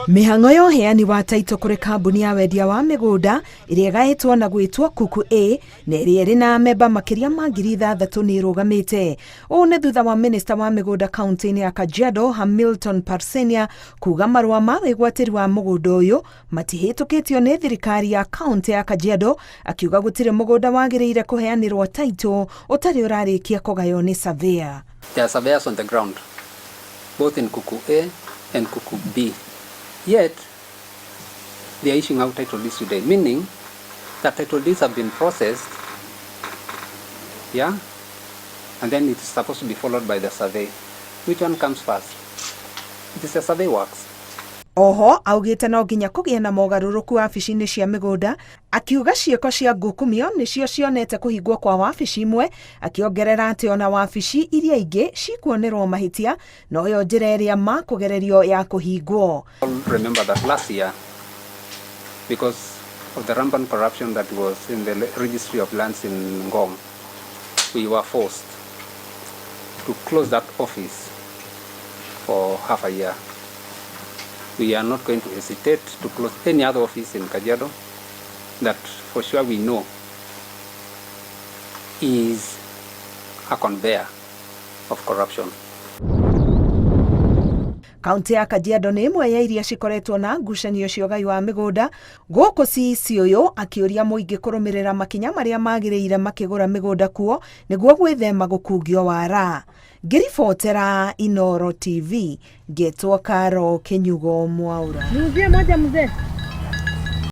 Mĩhang'o ya ũheani wa taitũ kũrĩ kambuni ya wendia wa mĩgũnda ĩrĩa ĩgaĩtwo na gwĩtwo Kuku A na ĩrĩa ĩrĩ na memba makĩria ma 6,000 nĩ ĩrũgamĩte. Ũũ nĩ thutha wa Minista wa mĩgũnda kaunti-inĩ ya Kajiado Hamilton Parsenia kuuga marũa ma wĩgwatĩri wa mũgũnda ũyũ matihĩtũkĩtio nĩ thirikari ya kaunti ya Kajiado, akiuga gũtirĩ mũgũnda wagĩrĩire kũheanĩrwo taitũ ũtarĩ ũrarĩkia kũgaywo nĩ surveyor. There are surveyors on the ground, both in Kuku A and Kuku B. Yet, they are issuing out title deeds today, meaning that title deeds have been processed, yeah, and then it's supposed to be followed by the survey. Which one comes first? It is the survey works. Oho, augĩte no nginya kũgĩe na mogarũrũku wabici-inĩ cia mĩgũnda, akiuga ciĩko cia ngukumio nĩcio cionete kũhingwo kwa wabici imwe, akiongerera atĩ ona wabici iria ingĩ cikuonerwo mahĩtia, no yo njĩra ĩrĩa makũgererio ya kũhingwo. Remember that last year, because of the rampant corruption that was in the registry of lands in Ngong, we were forced to close that office for half a year. We are not going to hesitate to close any other office in Kajiado that for sure we know is a conveyor of corruption. Kaunti ya Kajiado nĩ ĩmwe ya iria cikoretwo na ngucanio cia ũgai wa mĩgũnda, gũkũ CEC ũyũ akĩũria mũingĩ kũrũmĩrĩra makinya marĩa magĩrĩire makĩgũra mĩgũnda kuo nĩguo gwĩthema gũkungio wara. Ngĩribotera Inooro TV, ngetwo Karo Kenyugo Mwaura.